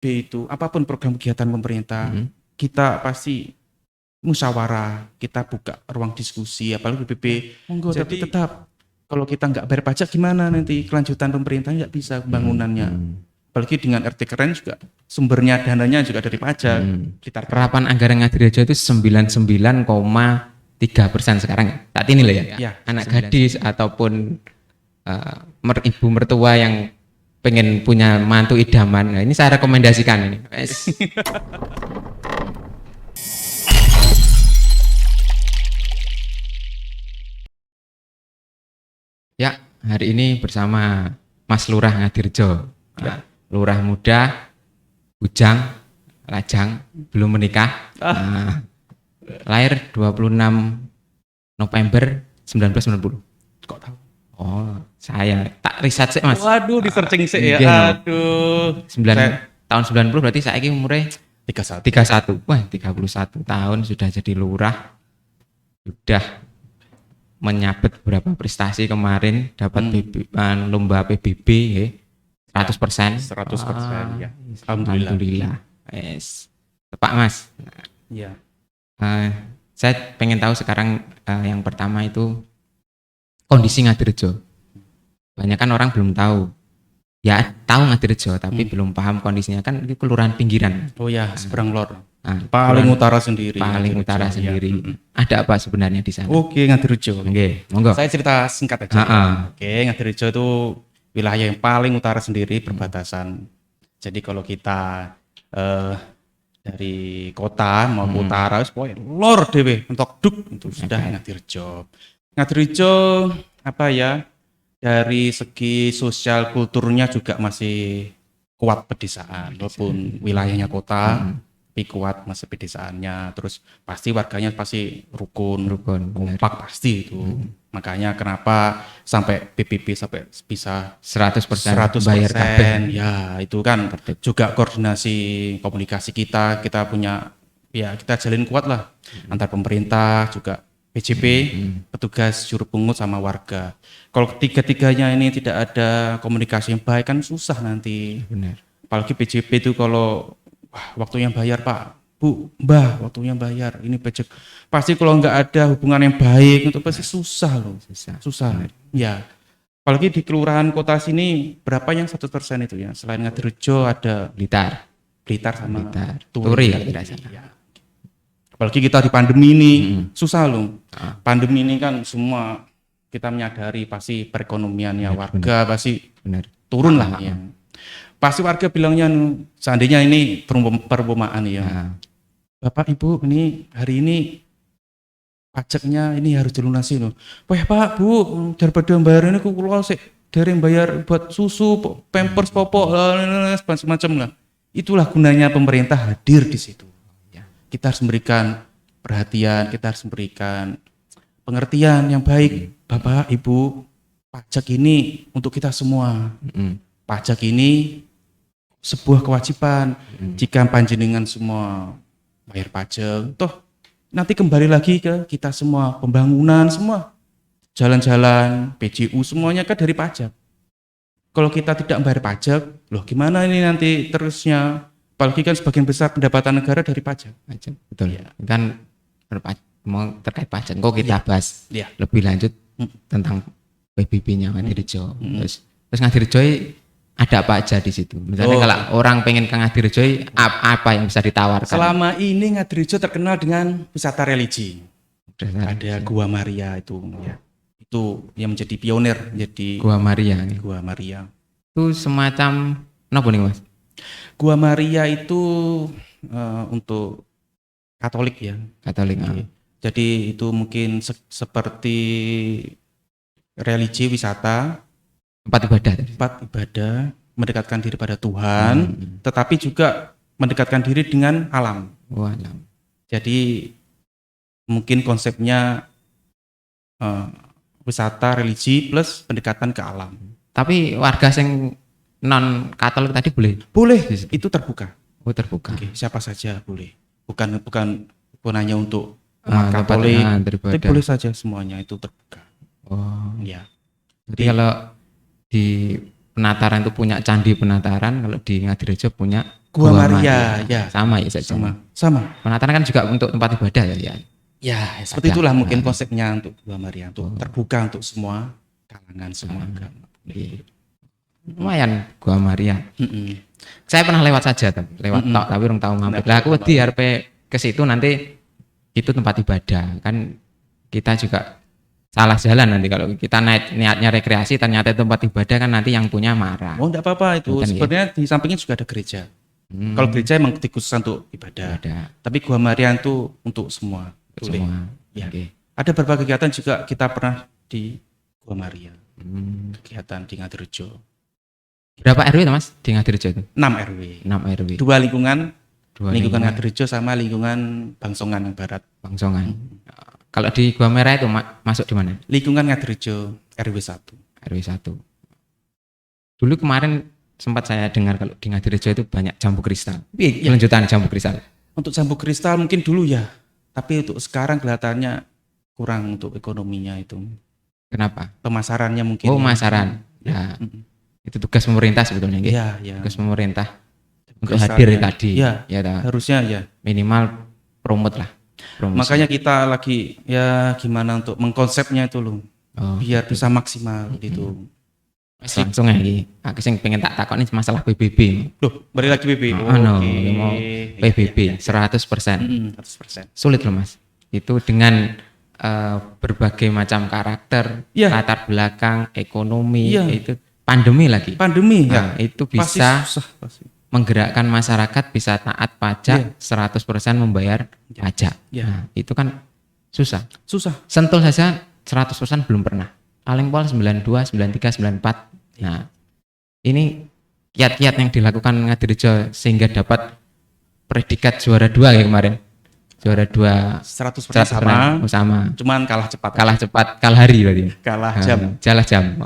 itu apapun program kegiatan pemerintah, kita pasti musyawarah, kita buka ruang diskusi, apalagi PBB. Monggo, tapi tetap kalau kita nggak bayar pajak gimana nanti kelanjutan pemerintah nggak bisa pembangunannya. Apalagi dengan RT keren juga sumbernya dananya juga dari pajak. Perapan anggaran Ngadirejo itu 99,3% sekarang saat ini loh ya. Anak gadis ataupun ibu mertua yang pengen punya mantu idaman, nah ini saya rekomendasikan ini. Ya, hari ini bersama Mas Lurah Ngadirejo. Lurah muda, bujang, lajang, belum menikah. Lahir 26 November 1990. Kok tahu? Oh, saya tak riset sih Mas. Waduh, di searching sih ya. Aduh. Tahun 90 berarti saya ini umurnya 31. Wah, 31 tahun sudah jadi lurah. Sudah menyabet beberapa prestasi kemarin, dapat lomba PBB ya. 100%. 100% ya. Alhamdulillah. Yes. Pak Mas. Iya. Saya pengen tahu sekarang yang pertama itu kondisi Ngadirejo. Banyak kan orang belum tahu. Ya tahu Ngadirejo tapi belum paham kondisinya, kan ini kelurahan pinggiran. Oh ya, seberang lor. Paling utara sendiri. Paling utara sendiri. Ada apa sebenarnya di sana? Oke, Ngadirejo. Oke, monggo. Saya cerita singkat aja. Oke, Ngadirejo itu wilayah yang paling utara sendiri, perbatasan. Jadi kalau kita dari kota mau ke utara, pokoknya lor dewe, mentok duk itu sudah Ngadirejo. Ngadirejo apa ya, dari segi sosial kulturnya juga masih kuat pedesaan, walaupun wilayahnya kota tapi kuat masih pedesaannya. Terus pasti warganya pasti rukun kompak pasti itu. Makanya kenapa sampai PBB sampai bisa 100% bayar kabeh. Ya itu kan juga koordinasi komunikasi kita punya ya, kita jalin kuat lah antar pemerintah juga PJP, petugas juru pungut sama warga. Kalau ketiga-tiganya ini tidak ada komunikasi yang baik kan susah nanti. Benar. Apalagi PJP itu kalau waktunya bayar Pak, Bu, Mbah, waktunya bayar, ini pajak. Pasti kalau nggak ada hubungan yang baik itu pasti susah loh. Susah. Ya. Apalagi di kelurahan kota sini berapa yang 100% itu ya? Selain Ngadirejo ada Blitar sama Turi kalau tidak salah. Ya. Apalagi kita di pandemi ini susah loh. Pandemi ini kan semua kita menyadari pasti perekonomiannya warga pasti turun lah ya. Pasti warga bilangnya seandainya ini perumpamaan ya. Bapak Ibu ini hari ini pajaknya ini harus dilunasi loh. Wah Pak Bu, daripada bayar ini kulo sih dari bayar buat susu, pampers, popok, semacam lah. Itulah gunanya pemerintah hadir di situ. Kita harus memberikan perhatian, kita harus memberikan pengertian yang baik. Bapak, Ibu, pajak ini untuk kita semua. Pajak ini sebuah kewajiban. Jika panjenengan semua bayar pajak, toh nanti kembali lagi ke kita semua, pembangunan semua, jalan-jalan, PJU semuanya kan dari pajak. Kalau kita tidak bayar pajak, loh gimana ini nanti terusnya? Apalagi kan sebagian besar pendapatan negara dari pajak. Betul. Ya. Kan mau terkait pajak, kok kita bahas lebih lanjut tentang PBB-nya Ngadirejo. Terus Ngadirejo ada apa aja di situ? Misalnya kalau orang pengen ke Ngadirejo, apa yang bisa ditawarkan? Selama ini Ngadirejo terkenal dengan wisata religi. Ada Gua Maria itu, ya. Itu yang menjadi pionir, jadi Gua Maria. Gua Maria. Itu semacam apa nih Mas? Gua Maria itu untuk Katolik ya. Katolik. Jadi itu mungkin seperti religi wisata, tempat ibadah, mendekatkan diri pada Tuhan, tetapi juga mendekatkan diri dengan alam. Alam. Jadi mungkin konsepnya wisata religi plus pendekatan ke alam. Tapi warga yang non Katolik tadi boleh? Boleh, itu terbuka. Oh terbuka. Oke, siapa saja boleh. Bukan hanya untuk umat Katolik, tapi boleh saja semuanya itu terbuka. Oh. Ya. Jadi kalau di Penataran itu punya candi Penataran, kalau di Ngadirejo punya Gua Maria, ya. Sama ya saja. Sama. Penataran kan juga untuk tempat ibadah ya. Ya, seperti itulah mungkin konsepnya untuk Gua Maria, untuk terbuka untuk semua kalangan, semua agama. Lumayan Gua Maria. Saya pernah lewat saja, lewat tok, tapi belum tahu mampir. Lah aku wedi arep ke situ nanti itu tempat ibadah kan, kita juga salah jalan nanti kalau kita niatnya rekreasi ternyata tempat ibadah kan, nanti yang punya marah. Oh enggak apa-apa itu. Bukan, sebenarnya di sampingnya juga ada gereja. Kalau gereja emang dikhususkan untuk ibadah. Tapi Gua Maria itu untuk semua. Semua. Ya. Ada beberapa kegiatan juga kita pernah di Gua Maria. Kegiatan di Ngadirejo. Berapa RW itu Mas di Ngadirejo itu? 6 RW. 6 RW. Dua lingkungan Ngadirejo sama lingkungan Bangsongan yang barat. Bangsongan. Kalau di Gua Merah itu masuk di mana? Lingkungan Ngadirejo RW 1. RW 1. Dulu kemarin sempat saya dengar kalau di Ngadirejo itu banyak jambu kristal. Kelanjutan jambu kristal. Untuk jambu kristal mungkin dulu ya. Tapi untuk sekarang kelihatannya kurang untuk ekonominya itu. Kenapa? Pemasarannya mungkin. Oh, pemasaran. Ya. Itu tugas pemerintah sebetulnya. Iya. Tugas pemerintah untuk hadir tadi. Ya harusnya ya. Minimal promote lah. Promosi. Makanya kita lagi ya gimana untuk mengkonsepnya itu loh. Biar bisa maksimal gitu. Langsung lagi. Aku sing pengen tak takoni masalah PBB. Loh, balik lagi PBB. Mau PBB 100%. 100%. Sulit loh Mas. Itu dengan berbagai macam karakter, latar belakang, ekonomi, itu pandemi lagi. Pandemi itu bisa pasti. Menggerakkan masyarakat bisa taat pajak, 100% membayar pajak. Nah, itu kan susah. Sentul saja 100% belum pernah. Paling pol 92, 93, 94. Nah, ini kiat-kiat yang dilakukan Ngadirejo sehingga dapat predikat juara 2 ya kemarin. Juara 2 100% sama. Cuman kalah cepat, kalah hari berarti. Kalah jam.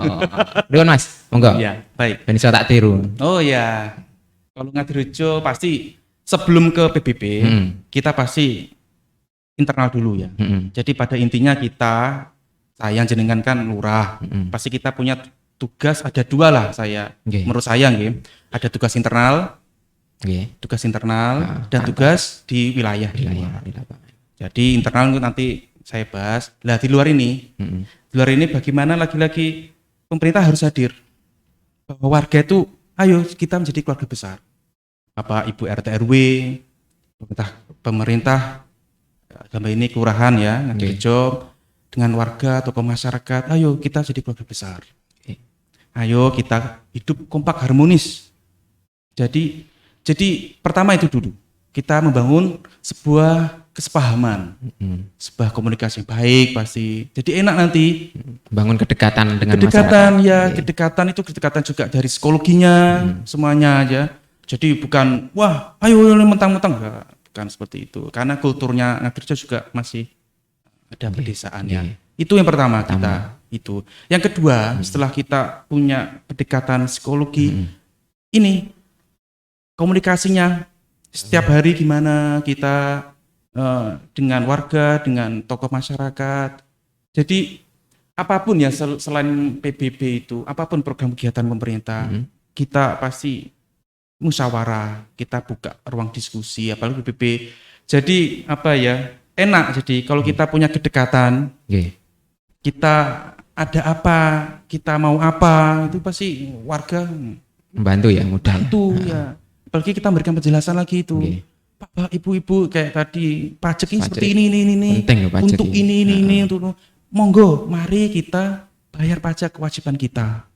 Duluan Mas, monggo. Iya, baik. Ben iso tak tiru. Oh iya. Kalau Ngadirejo pasti sebelum ke PBB, kita pasti internal dulu ya. Jadi pada intinya saya jenengan kan lurah, pasti kita punya tugas ada 2 lah menurut saya ada tugas internal, dan tugas di wilayah. Jadi internal itu nanti saya bahas. Lah di luar ini, bagaimana lagi-lagi pemerintah harus hadir, bahwa warga itu ayo kita menjadi keluarga besar. Bapak Ibu RT RW, pemerintah, gambar ini kelurahan ya, Ngadirejo, dengan warga atau masyarakat, ayo kita jadi keluarga besar. Ayo kita hidup kompak harmonis. Jadi pertama itu dulu, kita membangun sebuah kesepahaman, sebuah komunikasi yang baik pasti. Jadi enak nanti bangun kedekatan dengan masyarakat. Kedekatan itu juga dari psikologinya semuanya aja. Jadi bukan wah ayo mentang-mentang, bukan seperti itu. Karena kulturnya Ngadirejo juga masih ada pedesaannya. Itu yang pertama kita itu. Yang kedua, setelah kita punya pendekatan psikologi, ini komunikasinya setiap hari gimana kita dengan warga, dengan tokoh masyarakat. Jadi apapun ya selain PBB itu, apapun program kegiatan pemerintah, kita pasti musyawarah, kita buka ruang diskusi, apalagi PBB. Jadi enak. Jadi kalau kita punya kedekatan, kita ada apa, kita mau apa, itu pasti warga membantu ya, mudah. Itu ya. Apalagi kita memberikan penjelasan lagi itu. Pak, ibu-ibu kayak tadi pajak ini seperti ini. Penting pajak untuk ini untuk monggo, mari kita bayar pajak, kewajiban kita.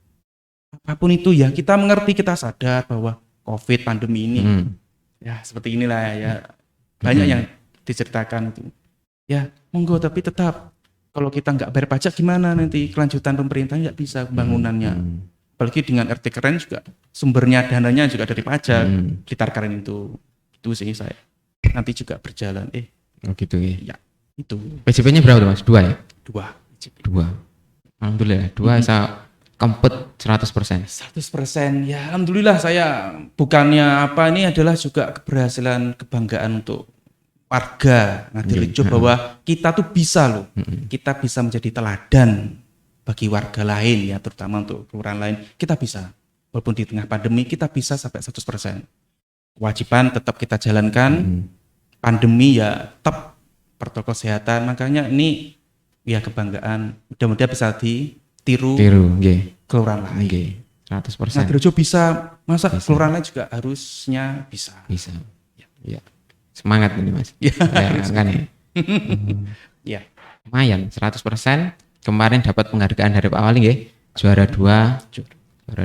Apapun itu ya, kita mengerti, kita sadar bahwa COVID pandemi ini ya seperti inilah ya. Banyak yang diceritakan itu. Ya, monggo, tapi tetap kalau kita nggak bayar pajak gimana nanti kelanjutan pemerintah nggak bisa pembangunannya. Apalagi dengan RT keren juga sumbernya dananya juga dari pajak. Blitar keren itu sih saya nanti juga berjalan. Oh gitu ya. Ya, itu. PJP-nya berapa tuh Mas? 2 ya? 2. Alhamdulillah 2 saya kempet 100%. 100%. Ya alhamdulillah, saya bukannya ini adalah juga keberhasilan, kebanggaan untuk warga Ngadirejo bahwa kita tuh bisa loh. Kita bisa menjadi teladan bagi warga lain ya, terutama untuk kelurahan lain. Kita bisa. Walaupun di tengah pandemi kita bisa sampai 100%. kewajiban tetap kita jalankan. Pandemi ya tetap protokol kesehatan. Makanya ini ya kebanggaan. Mudah-mudahan bisa ditiru nggih. kelurahan lain. Nggih. 100%. Ngadirejo bisa, masa kelurahan lain juga harusnya bisa. Bisa. Ya. Semangat ini Mas. Ya, kan ya. Ya. Lumayan 100%. Kemarin dapat penghargaan dari Pak Wali nggih. Juara 2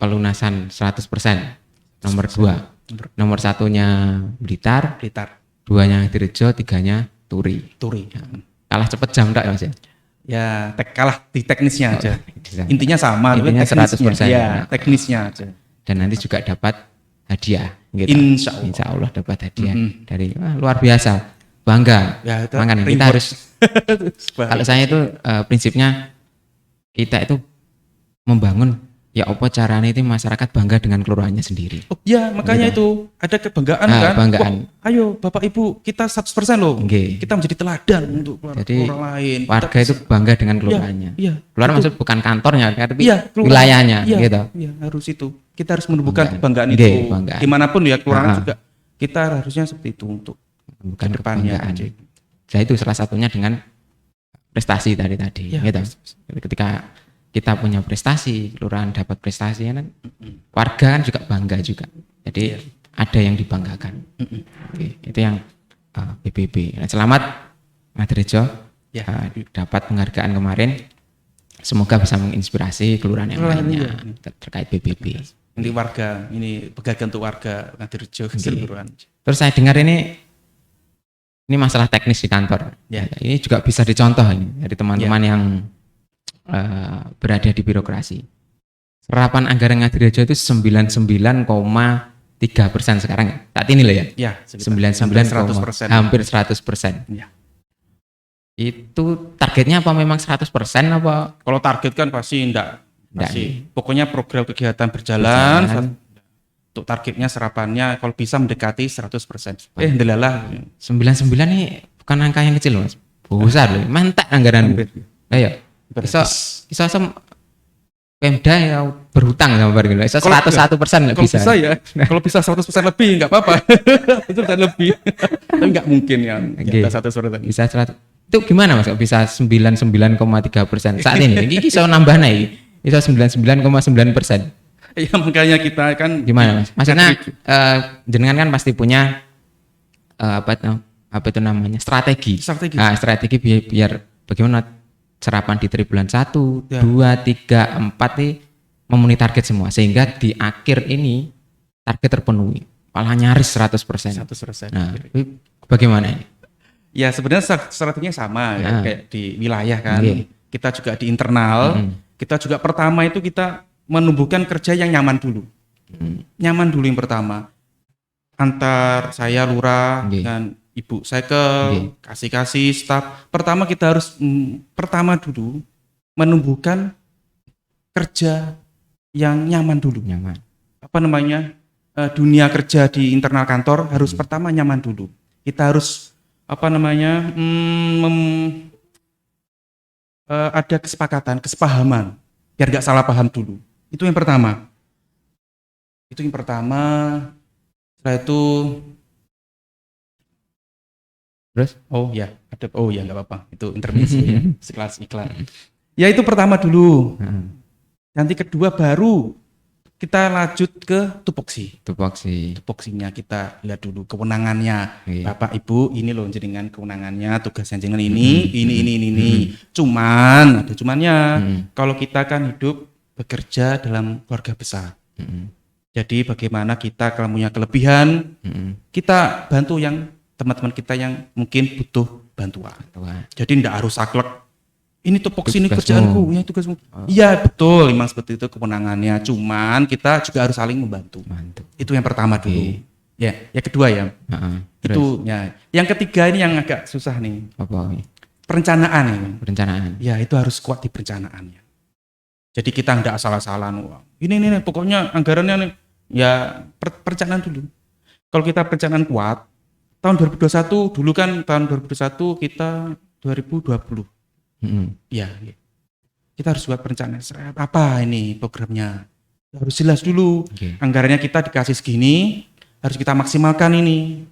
pelunasan 100%. Nomor 2. Nomor 1-nya Blitar, 2-nya Ngadirejo, 3-nya Turi. Ya. Kalah cepet jam enggak ya Mas ya? Ya, kalah di teknisnya aja. Bisa. Intinya sama, Intinya teknisnya. 100%. Ya, teknisnya aja. Dan nanti juga dapat hadiah gitu. Insya Allah dapat hadiah dari luar biasa. Bangga. Ya, makanya kita harus kalau saya itu prinsipnya kita itu membangun ya apa caranya itu masyarakat bangga dengan kelurahannya sendiri. Oh, ya, makanya itu ada kebanggaan kan. Banggaan. Wah, ayo Bapak Ibu, kita 100% loh. Okay. Kita menjadi teladan untuk orang lain. Warga itu bangga dengan kelurahannya. Iya. Kelurahan maksud bukan kantornya, tapi kelurahan, wilayahnya gitu. Iya, harus itu. Kita harus menumbuhkan kebanggaan itu. Banggaan. Dimanapun ya kelurahan juga kita harusnya seperti itu untuk bukan kedepannya. Nah, itu salah satunya dengan prestasi tadi ya, gitu. Ketika kita punya prestasi, kelurahan dapat prestasi kan warga kan juga bangga juga. Jadi ada yang dibanggakan. Oke, itu yang PBB. Nah, selamat Ngadirejo dapat penghargaan kemarin. Semoga bisa menginspirasi kelurahan yang lainnya terkait PBB. Ini warga, ini penghargaan untuk warga Ngadirejo keseluruhan. Terus saya dengar ini masalah teknis di kantor. Ya. Ini juga bisa dicontoh ini dari teman-teman yang berada di birokrasi. Serapan anggaran Ngadirejo itu 99,3% sekarang. Saat ini loh ya. Ya, 99,100%. Hampir 100%. Ya. Itu targetnya apa memang 100% apa? Kalau target kan pasti enggak. Pokoknya program kegiatan berjalan. Untuk targetnya serapannya kalau bisa mendekati 100%. Delalah. 99 ini bukan angka yang kecil Mas. Besar loh. Mantap anggaran. Ayo. Iso Pemda ya berhutang sama Bargilo. Iso 101% nggak bisa. Kalau bisa ya. Kalau bisa 100% lebih nggak apa-apa. Itu udah lebih. Tapi nggak mungkin ya. Kita 100%. Bisa 100. Itu gimana Mas? Bisa 99,3% saat ini? Ini iso nambah nih. Iso 99,9%. Ya makanya kita kan gimana Mas? Maksudnya jenengan kan pasti punya apa itu namanya strategi. Nah, strategi biar bagaimana serapan di tribulan 1, 2, 3, 4 nih memenuhi target semua sehingga di akhir ini target terpenuhi. Malah nyaris 100%. Nah, bagaimana ini? Ya sebenarnya strateginya sama ya, kayak di wilayah kan. Kita juga di internal. Kita juga pertama itu kita menumbuhkan kerja yang nyaman dulu. Nyaman dulu yang pertama. Antar saya lurah dan Ibu Sekel, kasih staf. Pertama kita harus pertama dulu menumbuhkan kerja yang nyaman dulu. Apa namanya? Dunia kerja di internal kantor harus pertama nyaman dulu. Kita harus apa namanya? Ada kesepakatan, kesepahaman. Biar gak salah paham dulu. Itu yang pertama. Setelah itu terus? Nggak apa-apa. Itu intermezzo ya, sekelas iklan. Ya itu pertama dulu. Nanti kedua baru kita lanjut ke tupoksi. Tupoksinya kita lihat dulu kewenangannya. Bapak Ibu, ini loh jenengan kewenangannya, tugasnya jenengan ini. Cuman ada cumannya. Kalau kita kan hidup bekerja dalam keluarga besar. Jadi bagaimana kita kalau punya kelebihan, kita bantu yang teman-teman kita yang mungkin butuh bantuan. Jadi tidak harus saklek. Ini tupoksi ini kerjaanku, ya tugasmu. Iya betul, memang seperti itu kewenangannya. Cuman kita juga harus saling membantu. Itu yang pertama dulu. Ya, yang kedua ya. Itu ya. Yang ketiga ini yang agak susah nih. Apa? Perencanaan ini. Ya itu harus kuat di perencanaannya. Jadi kita tidak asal-asalan. Ini pokoknya anggarannya nih. Ya perencanaan dulu. Kalau kita perencanaan kuat, tahun 2021 dulu kan tahun 2021 kita 2020. Ya, kita harus buat perencanaan. Apa ini programnya? Harus jelas dulu. Anggarannya kita dikasih segini, harus kita maksimalkan ini.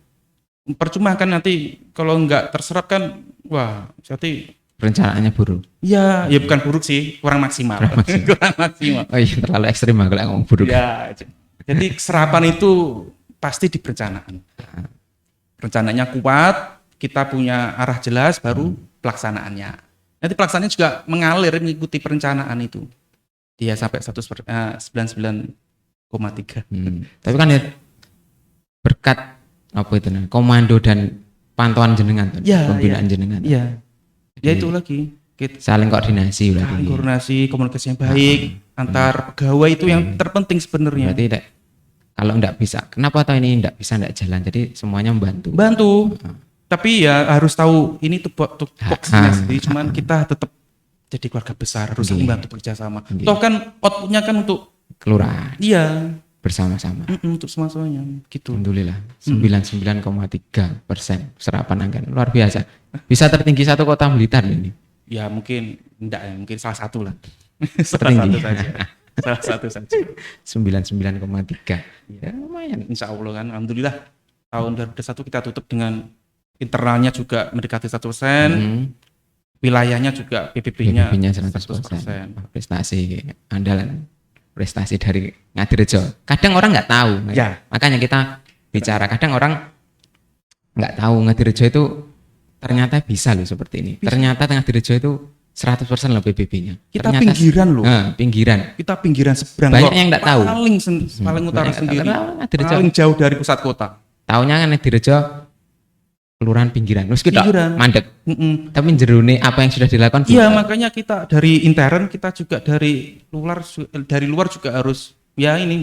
Percuma kan nanti kalau nggak terserap kan, wah, berarti Perencanaannya buruk. ya bukan buruk sih, kurang maksimal. Kurang maksimal. Oh iya, terlalu ekstrim kalau ngomong buruk. Ya, jadi serapan itu pasti di perencanaan. Rencananya kuat, kita punya arah jelas, baru pelaksanaannya. Nanti pelaksanaannya juga mengalir mengikuti perencanaan itu. Dia sampai 99,3. Tapi kan ya berkat apa itu nah, komando dan pantauan jenengan, pembinaan jenengan. Iya. Ya itu lagi. Kita Saling koordinasi berarti. koordinasi, komunikasi yang baik antar pegawai itu yang terpenting sebenarnya. Berarti kalau enggak bisa, kenapa atau ini enggak bisa enggak jalan? Jadi semuanya membantu. Bantu. Tapi ya harus tahu ini tupoksinya sendiri. Cuman kita tetap jadi keluarga besar, harus saling bantu bekerja sama. Toh kan outputnya kan untuk kelurahan. Iya. Bersama-sama. Untuk semuanya gitu. Alhamdulillah 99,3% serapan anggaran luar biasa. Bisa tertinggi satu kota Blitar ini. Ya mungkin enggak ya, mungkin salah satu lah. Tertinggi. Salah satu saja. 99,3. Ya lumayan. Insya Allah kan, alhamdulillah tahun 2021 kita tutup dengan internalnya juga mendekati 100%, wilayahnya juga PBB-nya 100%. Prestasi andalan. Prestasi dari Ngadirejo. Kadang orang nggak tahu. Ya. Makanya kita bicara. Kadang orang nggak tahu Ngadirejo itu ternyata bisa loh seperti ini. Bisa. Ternyata Ngadirejo itu 100% loh PBB-nya. Kita ternyata, pinggiran loh. Pinggiran. Kita pinggiran seberang. Banyak yang nggak tahu. Paling utara sendiri. Ngadirejo. Paling jauh dari pusat kota. Taunya kan Ngadirejo kelurahan pinggiran. Terus kita mandek. Tapi jerone apa yang sudah dilakukan? Iya, makanya kita dari intern, kita juga dari luar juga harus ya ini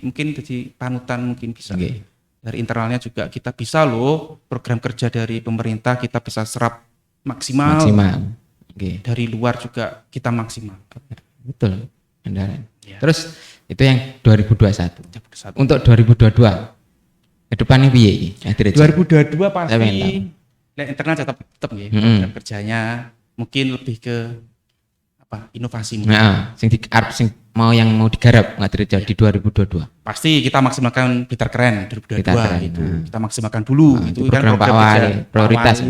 mungkin jadi panutan mungkin bisa. Okay. Dari internalnya juga kita bisa loh program kerja dari pemerintah kita bisa serap maksimal. Okay. Dari luar juga kita maksimal. Betul. Andalan. Ya. Terus itu yang 2021. Untuk 2022 ke depannya piye? 2022 pasti internal tetap nggih program kerjanya mungkin lebih ke apa inovasi mungkin. Sing mau digarap Ngadirejo di 2022. Pasti kita maksimalkan Blitar Keren 2022 Blitar Keren, itu. Kita maksimalkan dulu itu kan program kerja prioritas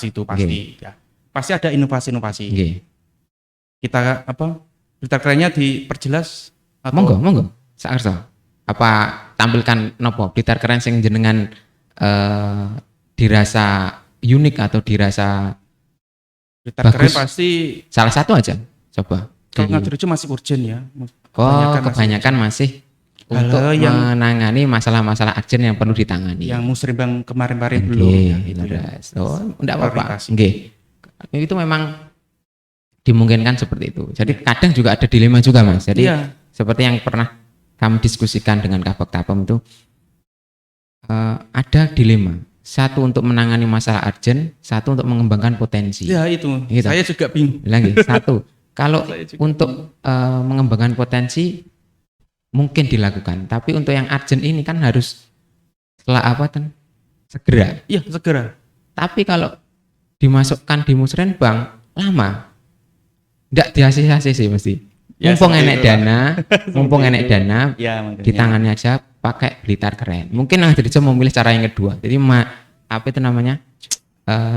itu pasti ya. Pasti ada inovasi-inovasi. Kita Blitar Kerennya diperjelas atau monggo saarsa. Apa tampilkan nopo Blitar Keren sing jenengan dirasa unik atau dirasa Blitar Keren bagus. pasti salah satu aja coba. Kalau Ngadirejo masih urgent ya. Kebanyakan masih untuk menangani masalah-masalah urgent yang perlu ditangani. Yang musrembang kemarin-kemarin belum ya, gitu ya. Enggak apa-apa. Itu memang dimungkinkan seperti itu. Jadi kadang juga ada dilema juga Mas. Jadi seperti yang pernah kami diskusikan dengan Kabag Tapem itu ada dilema. Satu untuk menangani masalah urgent, satu untuk mengembangkan potensi. Ya itu. Gitu. Saya juga bingung. Lagi satu. Kalau untuk mengembangkan potensi mungkin dilakukan, tapi untuk yang urgent ini kan harus segera. Iya, segera. Tapi kalau dimasukkan di musrenbang lama. Enggak di-ACC mesti. Ya, mumpung enek dana, ya, di tangannya aja pakai Blitar Keren. Mungkin Ngadirejo memilih cara yang kedua. Jadi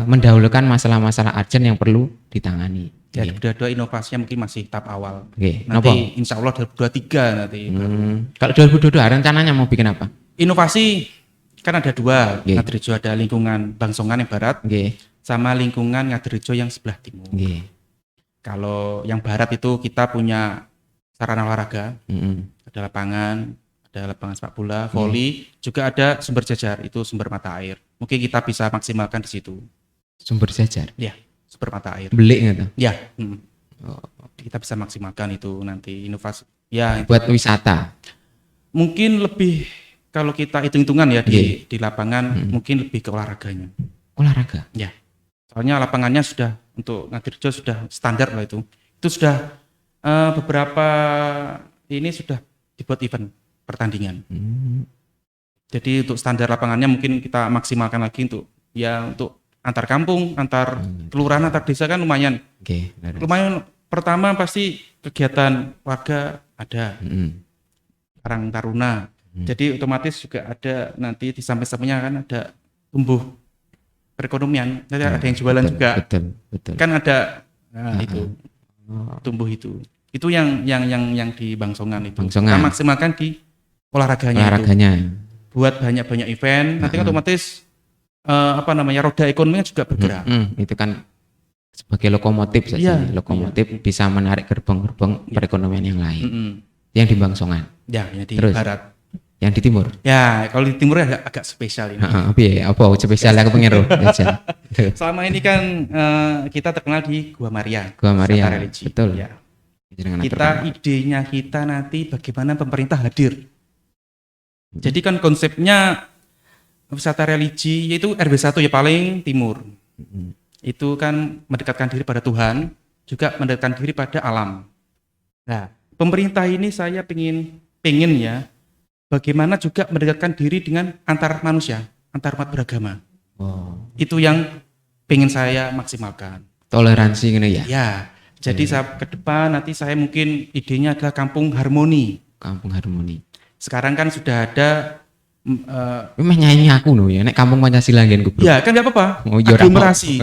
mendahulukan masalah-masalah urgent yang perlu ditangani. Ya, 2022 inovasinya mungkin masih tahap awal. Nanti insya Allah 2023 nanti. Kalau 2022 rencananya mau bikin apa? Inovasi kan ada dua. Ngadirejo ada lingkungan Bangsongan yang barat, sama lingkungan Ngadirejo yang sebelah timur. Kalau yang barat itu kita punya sarana olahraga, ada lapangan sepak bola, voli, juga ada sumber jajar, itu sumber mata air. Mungkin kita bisa maksimalkan di situ. Sumber jajar? Ya, sumber mata air. Beli gitu? Ya, kita bisa maksimalkan itu nanti inovasi. Ya, buat wisata? Mungkin lebih, kalau kita hitung-hitungan ya di lapangan, mungkin lebih ke olahraganya. Olahraga? Ya, soalnya lapangannya sudah untuk Ngadirejo sudah standar lah itu sudah beberapa ini sudah dibuat event pertandingan. Jadi untuk standar lapangannya mungkin kita maksimalkan lagi untuk antar kampung, antar kelurahan, antar desa kan lumayan. Lumayan. Pertama pasti kegiatan warga ada, Karang Taruna, Jadi otomatis juga ada nanti di samping-sampingnya kan ada tumbuh perekonomian. Nanti ada yang jualan juga. Betul. Kan ada itu tumbuh itu. Itu yang di Bangsongan itu. Kita maksimalkan di olahraganya. Itu. Buat banyak-banyak event. Nanti kan otomatis roda ekonominya juga bergerak. Itu kan sebagai lokomotif saja. Lokomotif bisa menarik gerbong-gerbong perekonomian yang lain. Yang di Bangsongan. Ya, yang di barat. Yang di timur. Ya, kalau di timur agak spesial ini. Apa spesial aku pengen roh. Selama ini kan kita terkenal di Gua Maria. Betul. Ya. Idenya kita nanti bagaimana pemerintah hadir. Jadi kan konsepnya wisata religi yaitu RW1 ya paling timur. Itu kan mendekatkan diri pada Tuhan, juga mendekatkan diri pada alam. Nah, pemerintah ini saya pengen ya bagaimana juga mendekatkan diri dengan antar manusia, antar umat beragama. Itu yang pengen saya maksimalkan. Toleransi ini ya? Ya, jadi ke depan nanti saya mungkin idenya adalah kampung harmoni. Sekarang kan sudah ada nyanyi aku ya, nek kampung Pancasila ngen gue. Ya kan nggak apa-apa. Aglomerasi,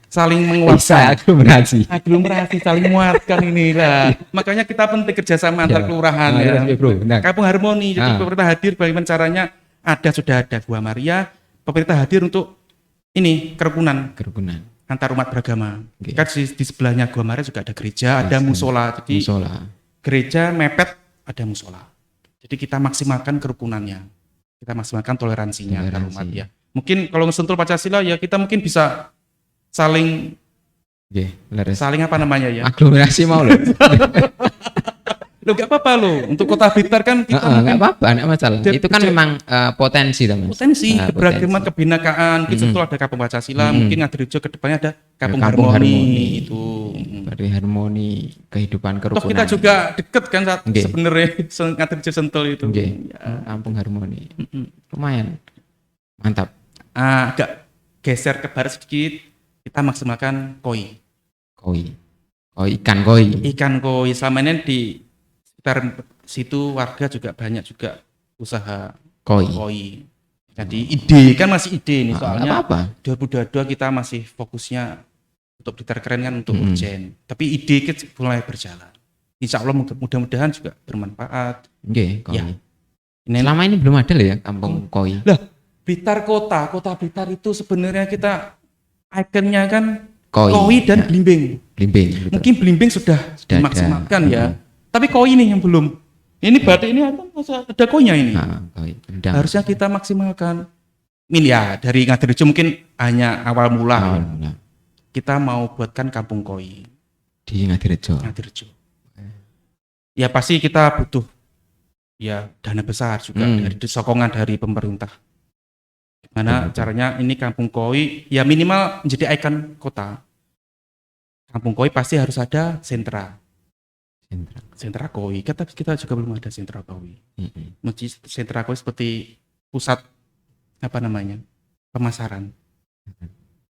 saling menguatkan. Aglomerasi, saling menguatkan inilah. Makanya kita penting kerjasama antar kelurahan ya. Kampung harmoni. Jadi pemerintah hadir bagaimana caranya? Sudah ada Gua Maria. Pemerintah hadir untuk ini kerukunan antar umat beragama. Kan di sebelahnya Gua Maria juga ada gereja, ada musola. Jadi gereja mepet ada musola. Jadi kita maksimalkan kerukunannya. Kita maksimalkan toleransinya antar umat ya. Mungkin kalau sentul Pancasila ya kita mungkin bisa saling apa namanya ya? Aglomerasi mau loh. Loh gak apa-apa loh. Untuk Kota Blitar kan kita nggak apa-apa, enggak masalah. Itu kan memang potensi teman. Potensi keberagaman kebinekaan. Di Sentul ada Kampung Pancasila, mungkin Ngadirejo ke depannya ada Kampung Harmoni itu. Dari harmoni kehidupan kerukunan. Toh kita juga deket kan sebenarnya Ngadirejo Sentul itu. Kampung Harmoni. Lumayan. Mantap. Agak geser ke barat sedikit, kita maksimalkan koi. Ikan koi. Selama ini di sekitar situ warga juga banyak juga usaha koi. Jadi ide kan masih ide nih soalnya. 2022 kita masih fokusnya untuk Blitar Keren kan untuk urgen. Tapi ide kita mulai berjalan. Insya Allah mudah-mudahan juga bermanfaat. Ya. Selama ini belum ada loh ya kampung koi. Lah, Blitar kota Blitar itu sebenarnya kita ikonnya kan koi dan belimbing. Mungkin belimbing sudah dimaksimalkan ya. Tapi koi ini yang belum. Ini batik ini ada koinya ini. Harusnya kita maksimalkan. Ya dari Ngadirejo mungkin hanya awal mula. Kita mau buatkan kampung koi di Ngadirejo. Ya pasti kita butuh ya dana besar juga dari sokongan dari pemerintah. Gimana caranya ini kampung koi ya minimal menjadi ikon kota. Kampung koi pasti harus ada sentra koi. Kita juga belum ada sentra koi. Sentra koi seperti pusat pemasaran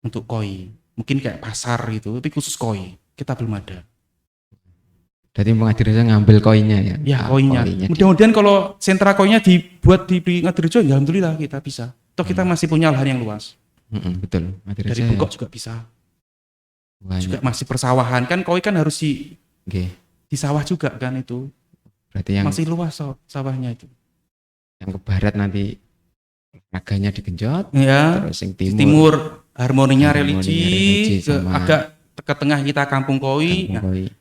untuk koi. Mungkin kayak pasar gitu, tapi khusus koi. Kita belum ada. Jadi Ngadirejo ngambil koinnya ya? Ya koinnya. Mudah-mudahan kalau sentra koinnya dibuat di Ngadirejo, ya alhamdulillah kita bisa. Toh kita masih punya lahan yang luas. Betul. Dari Bungkok juga bisa. Juga masih persawahan kan, koi kan harus di sawah juga kan itu. Berarti yang masih luas sawahnya itu. Yang ke barat nanti agaknya digenjot. Ya. Terus yang timur harmoninya religi agak ke tengah kita kampung koi.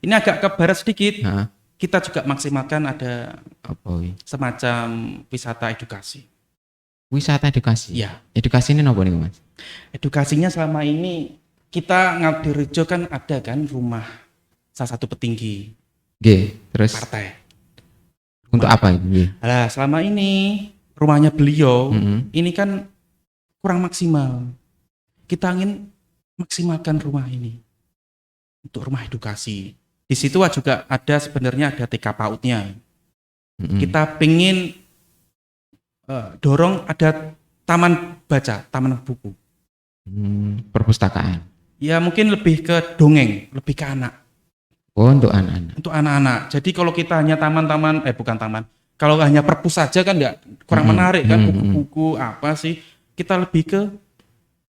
Ini agak ke barat sedikit. Kita juga maksimalkan ada semacam wisata edukasi. Ya. Edukasi ini apa nih Mas? Edukasinya selama ini kita Ngadirejo kan ada kan rumah salah satu petinggi. Terus partai. Untuk apa ini? Nah, selama ini rumahnya beliau ini kan kurang maksimal. Kita ingin maksimalkan rumah ini untuk rumah edukasi. Di situ juga ada sebenarnya ada TK PAUD-nya. Kita pengen dorong ada taman baca, taman buku. Perpustakaan. Ya mungkin lebih ke dongeng, lebih ke anak. Untuk anak-anak. Untuk anak-anak. Jadi kalau kita hanya bukan taman, Kalau hanya perpus saja kan nggak kurang menarik kan, buku-buku apa sih? Kita lebih ke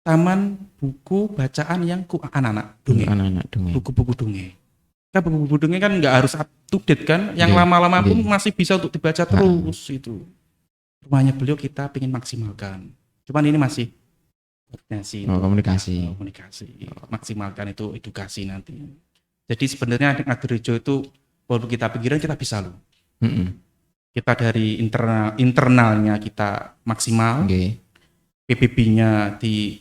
taman buku bacaan yang anak-anak dongeng. Anak-anak dongeng. Buku-buku dongeng. Kan buku-buku dongeng kan nggak harus up to date kan, yang lama-lama pun masih bisa untuk dibaca terus itu. Rumahnya beliau kita ingin maksimalkan. Cuman ini masih komunikasi. Maksimalkan itu edukasi nanti. Jadi sebenarnya Ngadirejo itu walaupun kita pikiran kita bisa loh. Kita dari internalnya kita maksimal. PBB-nya di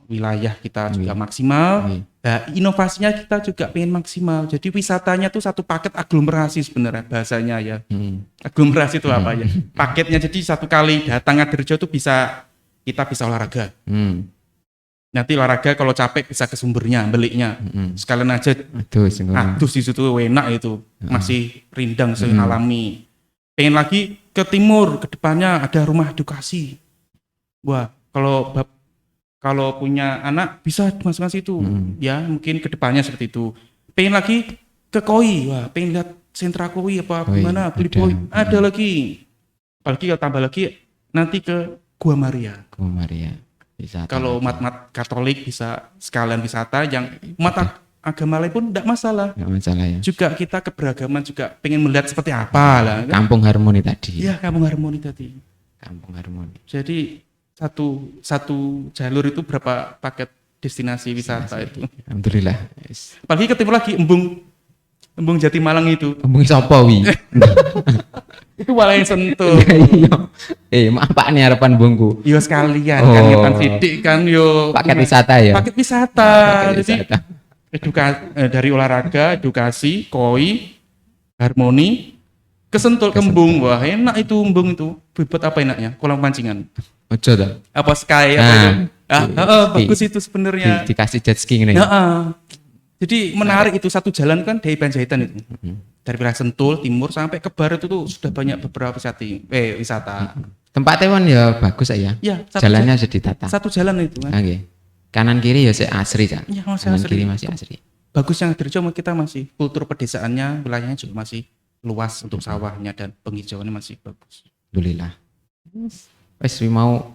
wilayah kita juga maksimal. Nah, inovasinya kita juga pengen maksimal. Jadi wisatanya tuh satu paket aglomerasi sebenarnya bahasanya ya. Aglomerasi itu apa ya? Paketnya jadi satu kali datang Ngadirejo tuh kita bisa olahraga. Nanti olahraga kalau capek bisa ke sumbernya, beliknya. Sekalian aja adus di situ enak itu. Masih rindang alami. Pengen lagi ke timur, ke depannya ada rumah edukasi. Wah, kalau punya anak bisa masukkan situ. Ya, mungkin ke depannya seperti itu. Pengen lagi ke Koi. Wah, pengen lihat sentra Koi apa gimana, beli Koi. Ada lagi. Apalagi kalau tambah lagi nanti ke Gua Maria. Wisata. Kalau umat Katolik bisa sekalian wisata, yang umat agama lain pun tidak masalah. Nggak masalah ya. Juga kita keberagaman juga pengen melihat seperti apa lah. Kan? Kampung Harmoni tadi. Iya, Kampung Harmoni tadi. Kampung Harmoni. Jadi satu jalur itu berapa paket destinasi wisata itu. Alhamdulillah. Apalagi ke timur lagi Embung Jati Malang itu. Embung sapa wi? Itu malah yang sentuh. Maaf Pak nih harapan bungku. Yo sekalian kan ngetan sidik kan yo. Paket wisata ya. Paket wisata. Jadi dari olahraga, edukasi, Koi, Harmoni, kesentul Embung. Wah, enak itu Embung itu. Buat apa enaknya? Kolam pancingan. Ojo dah. Apa sky apa itu? Bagus itu sebenarnya. Dikasih jet ski ini. Jadi menarik itu satu jalan kan dari Panjaitan itu. Dari wilayah Sentul timur sampai ke barat itu sudah banyak beberapa wisata. Tempatnya kan ya bagus ya. Jalannya sudah ditata. Satu jalan itu kan. Kanan kiri ya asri kan. Kanan kiri masih asri. Bagus yang Ngadirejo kita masih kultur pedesaannya, wilayahnya juga masih luas untuk sawahnya dan penghijauannya masih bagus. Alhamdulillah. Wes mau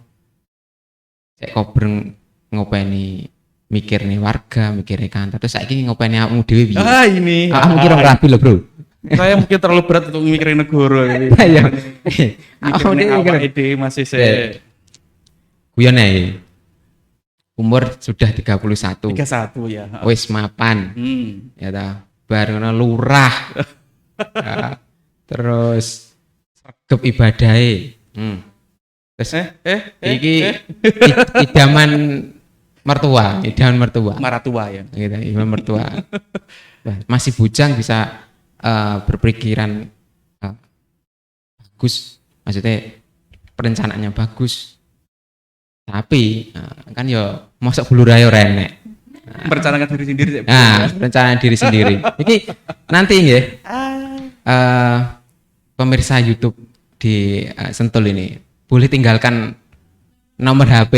cek kobreng ngopeni mikir nih warga, mikirnya kantor. Terus saiki ngopeni awakmu dhewe piye? Ini. Awakmu kira rapi lho, Bro. Saya mungkin terlalu berat untuk mikirin negara ini. Iya. Mikirin apa ide masih guyon ae. Umur sudah 31. 31 ya. Wis mapan. Ya ta. Bar ngono lurah. Terus sregep ibadahe. Terus iki idaman mertua. Maratua ya. Gitu, idaman mertua. Masih bujang bisa berpikiran bagus, maksudnya perencanaannya bagus, tapi kan ya masa bulu rayo renek. Merencanakan diri sendiri. Perencanaan diri sendiri. Ini nanti ya, pemirsa YouTube di Sentul ini boleh tinggalkan nomor HP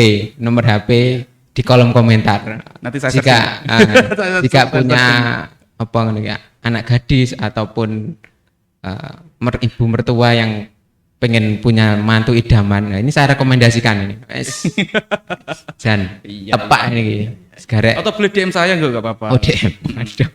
di kolom komentar. Nanti saya jika punya apa ya, anak gadis ataupun ibu mertua yang pengen punya mantu idaman. Nah, ini saya rekomendasikan ini. Jan, tepak ini. Segarek. Atau boleh DM saya enggak apa-apa. Oh, DM. Aduh.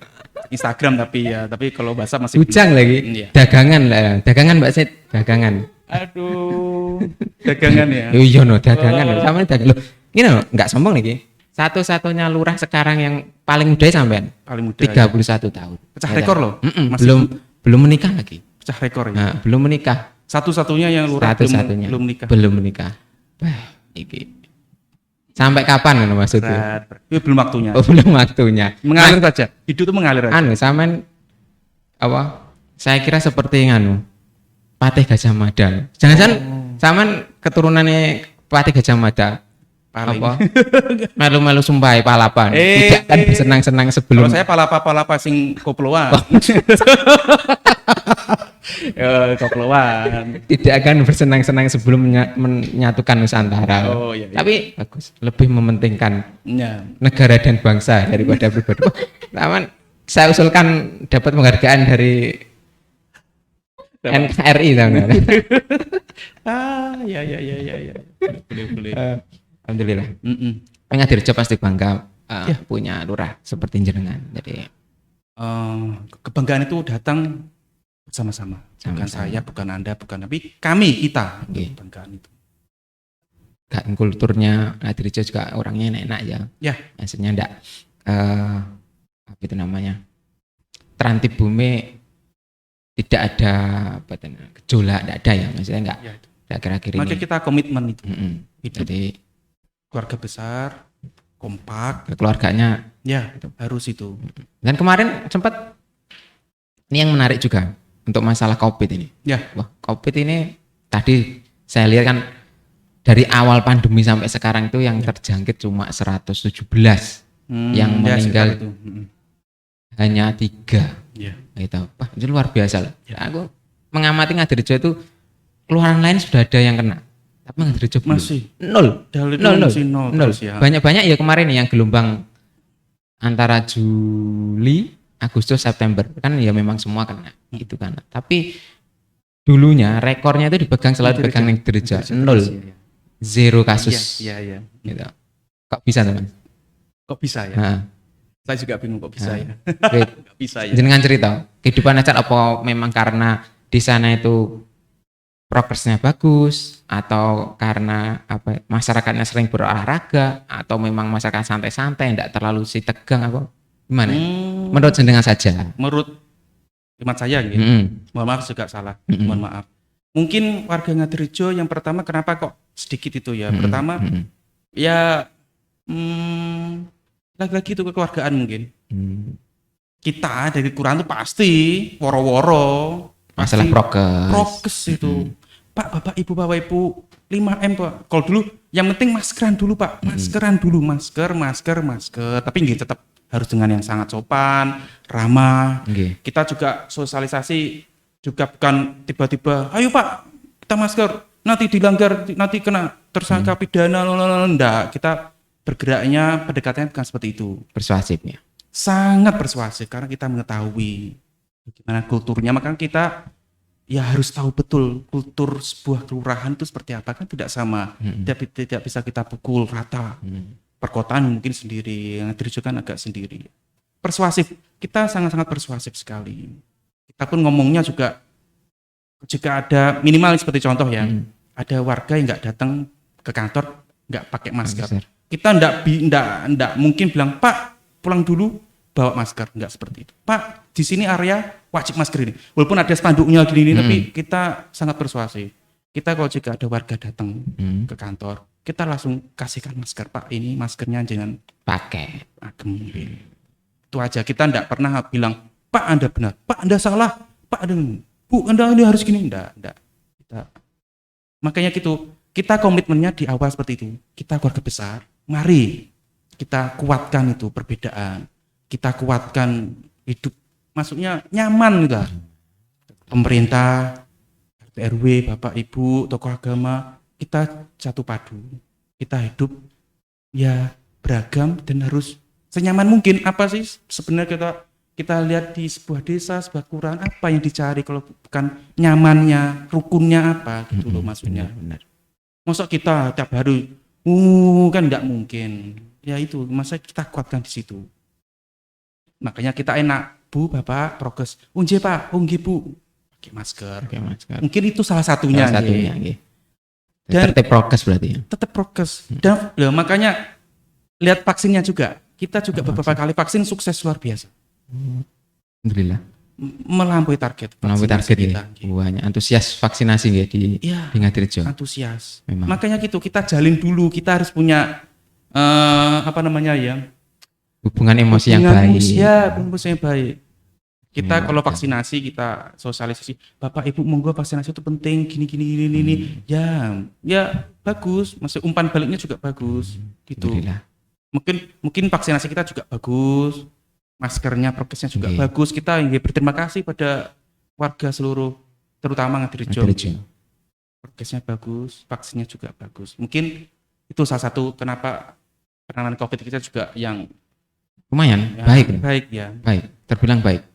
Instagram tapi kalau bahasa masih ujang lagi. Dagangan lah. Dagangan Mbak Sid, dagangan. Aduh. Dagangan ya. Iya no, dagangan. Sama dagang. Loh, ini loh, enggak sombong lagi. Satu-satunya lurah sekarang yang paling muda sampean. Paling muda. 31 tahun. Pecah rekor loh. Belum menikah lagi. Pecah rekor ya. Nah, belum menikah. Satu-satunya yang lurah belum menikah. Belum menikah. Wah, iki. Sampai kapan ngono maksudnya? Belum waktunya. Oh, belum waktunya. Mengalir saja. Hidup itu mengalir aja. Sampean apa? Saya kira seperti Patih Gajah Mada. Jangan-jangan sampean keturunannya Patih Gajah Mada. Apa? Melu-melu sumpahe palapan. Tidak kan bersenang-senang sebelum. Kalau saya palapa sing koploan. Koploan. Tidak akan bersenang-senang sebelum menyatukan Nusantara. Oh, iya. Tapi bagus, lebih mementingkan ya. Negara dan bangsa daripada pribadi. Taman saya usulkan dapat penghargaan dari NKRI tau nggak? Ya. Boleh. Alhamdulillah. Mm-mm. Ngadirejo pasti bangga Ya. punya lurah seperti jenengan. Jadi Kebanggaan itu datang bersama-sama. Bukan Sama-sama. saya, bukan Anda, bukan tapi kami, kita. Oke. Kebanggaan itu. kan kulturnya Ngadirejo juga orangnya enak-enak ya. Ya. Maksudnya enggak apa itu namanya? Trantibumi tidak ada apa itu, gejolak, enggak ada ya. Maksudnya enggak Ya, itu. akhir-akhir ini. Makanya kita komitmen itu. Hidup Jadi keluarga besar, kompak. keluarganya Ya, harus itu. dan kemarin sempat ini yang menarik juga untuk masalah COVID ini. Ya. Wah, COVID ini tadi saya lihat kan dari awal pandemi sampai sekarang itu yang terjangkit cuma 117, yang ya, meninggal sekitar itu. hanya 3. Ya. Gitu. Wah, itu luar biasa loh. Ya. Aku mengamati Ngadirejo itu keluaran lain sudah ada yang kena, tapi Ngadirejo belum. Masih. Nol. Dalil itu Nol. masih nol. terus ya. Banyak-banyak ya kemarin yang gelombang antara Juli, Agustus, September kan ya memang semua kena gitu kan. Tapi dulunya rekornya itu selalu dipegang Ngadirejo. Nol. Ya. 0 kasus. Iya. Gitu. Kok bisa teman? Kok bisa ya? Nah, Saya juga bingung kok bisa ya. oke. Kok bisa ya? Jenengan cerita kehidupan acar apa memang karena di sana itu progresnya bagus atau karena apa masyarakatnya sering berolahraga atau memang masyarakat santai-santai tidak terlalu si tegang apa gimana? Menurut jenengan saja. Menurut hemat saya gitu. Mohon maaf juga salah. Mohon maaf. Mungkin warga Ngadirejo yang pertama kenapa kok sedikit itu ya? Pertama ya lagi-lagi itu kekeluargaan mungkin. Kita dari Quran itu pasti woro-woro Masalah prokes itu. Pak, Bapak Ibu 5M Pak. Kalau dulu yang penting maskeran dulu Pak. Maskeran dulu, masker. Tapi nggih tetap harus dengan yang sangat sopan, ramah. Kita juga sosialisasi juga bukan tiba-tiba, ayo Pak, kita masker. Nanti dilanggar, nanti kena tersangka pidana. Enggak, kita bergeraknya pendekatannya bukan seperti itu. Persuasifnya. Sangat persuasif karena kita mengetahui bagaimana kulturnya, maka kita ya harus tahu betul kultur sebuah kelurahan itu seperti apa, kan tidak sama. Tidak bisa kita pukul rata. Perkotaan mungkin sendiri, yang Ngadirejo kan agak sendiri. Persuasif, kita sangat-sangat persuasif sekali. Kita pun ngomongnya juga jika ada minimal seperti contoh ya, ada warga yang nggak datang ke kantor nggak pakai masker. Kita nggak mungkin bilang, Pak pulang dulu bawa masker, nggak seperti itu. Pak di sini area wajib masker ini. Walaupun ada spanduknya gini, tapi kita sangat persuasif. Kita kalau jika ada warga datang ke kantor, kita langsung kasihkan masker. Pak ini maskernya jangan pakai. Itu aja. Kita nggak pernah bilang, Pak Anda benar, Pak Anda salah, Pak Anda, Bu Anda ini harus gini. Nggak. Makanya gitu. Kita komitmennya di awal seperti itu. Kita keluarga besar. Mari kita kuatkan itu perbedaan. Kita kuatkan hidup, maksudnya nyaman gitu. Pemerintah, RW, Bapak Ibu, tokoh agama, kita satu padu. Kita hidup ya beragam dan harus senyaman mungkin. Apa sih sebenarnya kita lihat di sebuah desa, sebuah kelurahan, apa yang dicari kalau bukan nyamannya, rukunnya apa gitu loh maksudnya. Benar. Masa kita tiap hari kan enggak mungkin. Ya itu, masa kita kuatkan di situ. Makanya kita enak, Bu, Bapak, prokes. Nggih Pak, nggih Bu. Pakai masker. Mungkin itu salah satunya. Dan tetap prokes berarti ya. Tetap prokes. Dan makanya lihat vaksinnya juga. Kita juga beberapa kali vaksin sukses luar biasa. Alhamdulillah. Melampaui target kita. Banyak antusias vaksinasi ya di Ngadirejo. Antusias. Memang. Makanya gitu, kita jalin dulu, kita harus punya hubungan emosi yang baik. Emosi yang baik. Kita kalau vaksinasi kita sosialisasi, Bapak Ibu monggo vaksinasi itu penting gini. Ya bagus, masih umpan baliknya juga bagus gitu. Mungkin vaksinasi kita juga bagus. Maskernya, prokesnya juga bagus. Kita ingin berterima kasih pada warga seluruh, terutama Ngadirejo. Prokesnya bagus, vaksinnya juga bagus. Mungkin itu salah satu kenapa penanganan COVID kita juga yang lumayan baik ya. Baik, terbilang baik.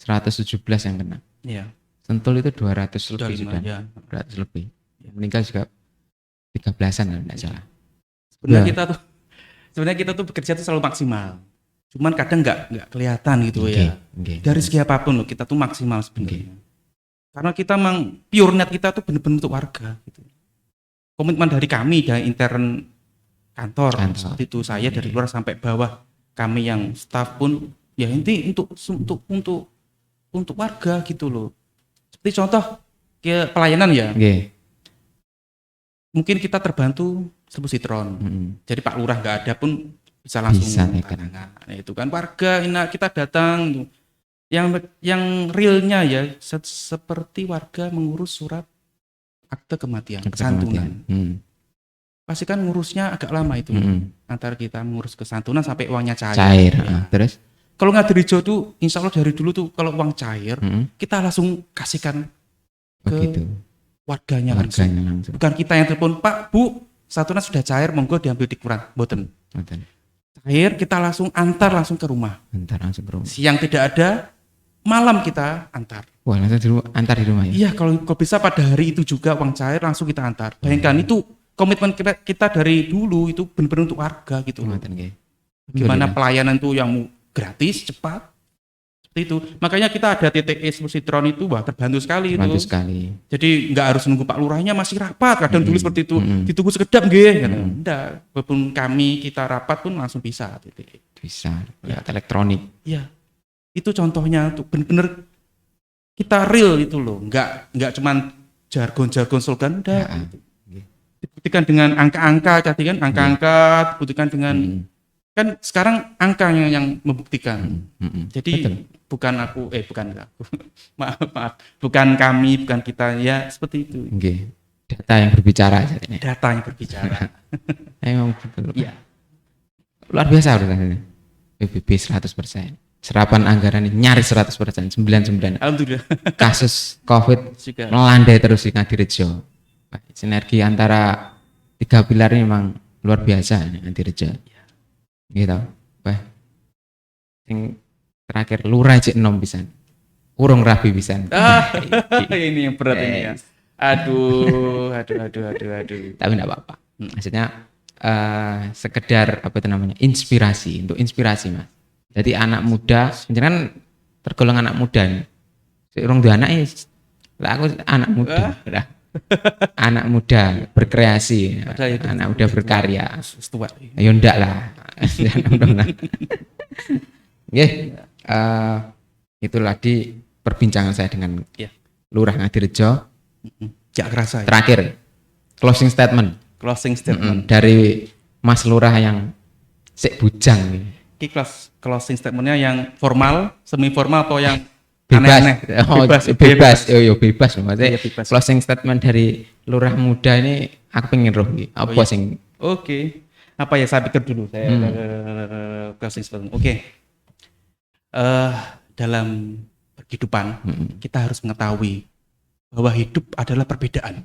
117 yang kena. Iya. Sentul itu 200 Sudah lebih lima, sudah. ya. 200 lebih. Meninggal juga 13-an kalau tidak salah. Sebenarnya Ya. kita tuh bekerja tuh selalu maksimal. Cuman kadang nggak kelihatan gitu Oke, ya. oke. Dari segi apapun loh, kita tuh maksimal sebenarnya. Karena kita memang pure net kita tuh benar-benar untuk warga gitu. Komitmen dari kami dari intern kantor. Seperti itu, saya dari luar sampai bawah, kami yang staff pun ya inti untuk warga gitu loh. Seperti contoh ke pelayanan ya. Oke. Mungkin kita terbantu seribu sitron. Jadi Pak Lurah nggak ada pun bisa langsung tangan. Nah, itu kan warga, kita datang yang realnya ya seperti warga mengurus surat akte kematian, santunan. Pasti kan ngurusnya agak lama itu. Antara kita mengurus kesantunan sampai uangnya cair. Ya. Terus kalau Ngadirejo tuh insya Allah dari dulu tuh kalau uang cair kita langsung kasihkan ke warganya langsung. Bukan kita yang telepon, Pak, Bu, santunan sudah cair, monggo diambil di kurang. Boten. Cair, kita langsung antar langsung ke rumah. Siang tidak ada, malam kita antar. Wah, langsung antar di rumah ya? Iya, kalau bisa pada hari itu juga uang cair langsung kita antar. Bayangkan itu komitmen kita dari dulu itu benar-benar untuk warga gitu. Gimana pelayanan itu yang gratis, cepat. Itu makanya kita ada titik positron itu wah terbantu sekali. Jadi nggak harus nunggu Pak Lurahnya masih rapat, kadang dulu seperti itu ditunggu sekedap nggih enggak, walaupun kita rapat pun langsung bisa bisa ya elektronik ya. Itu contohnya tuh bener-bener kita real itu loh, nggak cuman jargon slogan udah dibuktikan dengan angka-angka tadi kan, angka-angka dibuktikan dengan kan sekarang angkanya yang membuktikan. Jadi betul. bukan aku maaf bukan kami, bukan kita ya seperti itu. Data yang berbicara data yang berbicara. Emang betul ya. Luar biasa urusannya. PBB 100%, serapan anggaran ini nyaris 100%, 99. Alhamdulillah. Kasus COVID juga melandai terus di Ngadirejo. Sinergi antara 3 pilar ini memang luar biasa nih Ngadirejo. Gitu. Wah. Yang terakhir lurah cek nom pisan. Urung rabi pisan. Ini yang berat ini ya. Aduh. Tapi enggak apa-apa. Maksudnya sekedar apa itu namanya? Inspirasi, untuk inspirasi, Mas. Jadi anak muda, kan tergolong anak muda nih. Urung duwe anak lah aku anak muda. Anak muda berkreasi, anak muda berkarya. Ya ndak lah. Itulah di perbincangan saya dengan Lurah Ngadirejo. Jak kerasa. Terakhir closing statement dari Mas Lurah yang sik bujang nih. Ini closing statementnya yang formal, semi formal atau yang bebas? Bebas. Bebas maksudnya. Closing statement dari Lurah muda ini aku pengen roh apa sing. Oke. Apa ya, saya pikir dulu saya closing statement. Oke. Dalam kehidupan kita harus mengetahui bahwa hidup adalah perbedaan.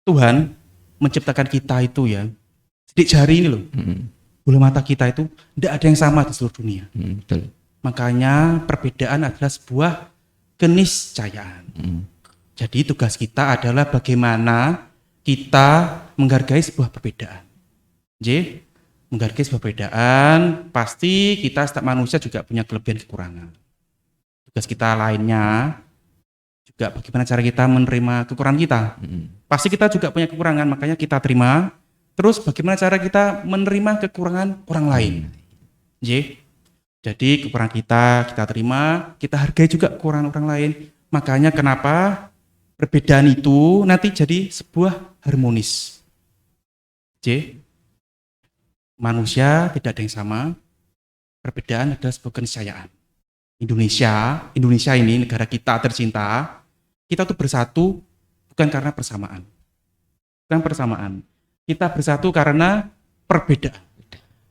Tuhan menciptakan kita itu ya, sidik jari ini loh, bulu mata kita itu tidak ada yang sama di seluruh dunia. Betul. Makanya perbedaan adalah sebuah keniscayaan. Jadi tugas kita adalah bagaimana kita menghargai sebuah perbedaan. Menghargai sebuah perbedaan, pasti kita setiap manusia juga punya kelebihan kekurangan. Tugas kita lainnya juga bagaimana cara kita menerima kekurangan kita. Pasti kita juga punya kekurangan, makanya kita terima. Terus bagaimana cara kita menerima kekurangan orang lain. Jadi kekurangan kita terima, kita hargai juga kekurangan orang lain. Makanya kenapa perbedaan itu nanti jadi sebuah harmonis. Manusia tidak ada yang sama, perbedaan adalah sebuah keniscayaan. Indonesia ini negara kita tercinta, kita tuh bersatu bukan karena persamaan. Bukan persamaan. Kita bersatu karena perbedaan.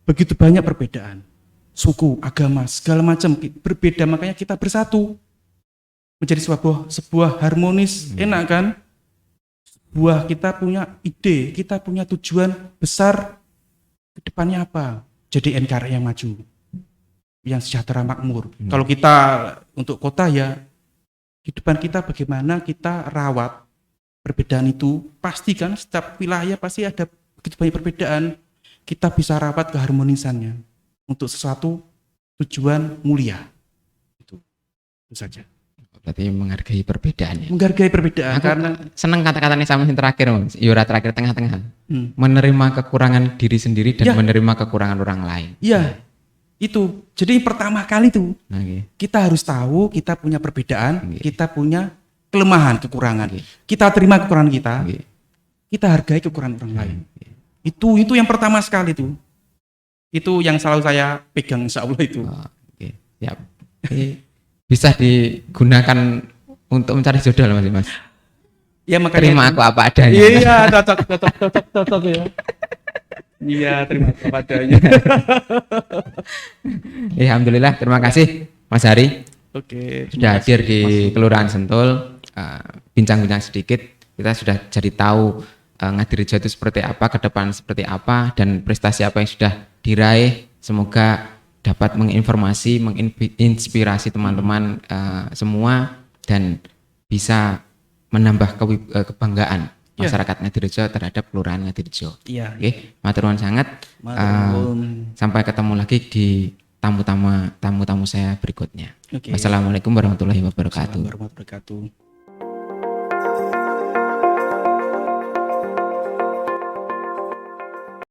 Begitu banyak perbedaan. Suku, agama, segala macam berbeda, makanya kita bersatu. Menjadi sebuah harmonis, enak kan? Kita punya ide, kita punya tujuan besar ke depannya apa? Jadi NKRI yang maju. yang sejahtera makmur. Kalau kita untuk kota ya kehidupan kita bagaimana kita rawat perbedaan itu, pasti kan setiap wilayah pasti ada begitu banyak perbedaan, kita bisa rawat keharmonisannya untuk sesuatu tujuan mulia. Itu saja. Berarti menghargai perbedaan ya. Menghargai perbedaan. Aku karena seneng kata-katanya sama yang terakhir, Mas. Yura terakhir tengah-tengah. Menerima kekurangan diri sendiri dan menerima kekurangan orang lain. Iya. Itu. Jadi pertama kali tuh Okay. kita harus tahu kita punya perbedaan, kita punya kelemahan, kekurangan. Kita terima kekurangan kita. Kita hargai kekurangan orang lain. Itu yang pertama sekali tuh. Itu yang selalu saya pegang, insya Allah itu. Siap. Bisa digunakan untuk mencari jodoh loh Mas. Ya makanya terima aku apa adanya. Iya, cocok ya. Iya, terima kasih padanya. Alhamdulillah, terima kasih Mas Hari. Oke. Sudah hadir di Kelurahan Sentul, bincang-bincang sedikit. Kita sudah jadi tahu Ngadirejo itu seperti apa, ke depan seperti apa, dan prestasi apa yang sudah diraih. Semoga dapat menginformasi, menginspirasi teman-teman semua dan bisa menambah kebanggaan masyarakat Ngadirejo terhadap Kelurahan Ngadirejo. Iya. Oke, matur nuwun sangat. Sampai ketemu lagi di tamu-tamu saya berikutnya. Wassalamualaikum warahmatullahi wabarakatuh.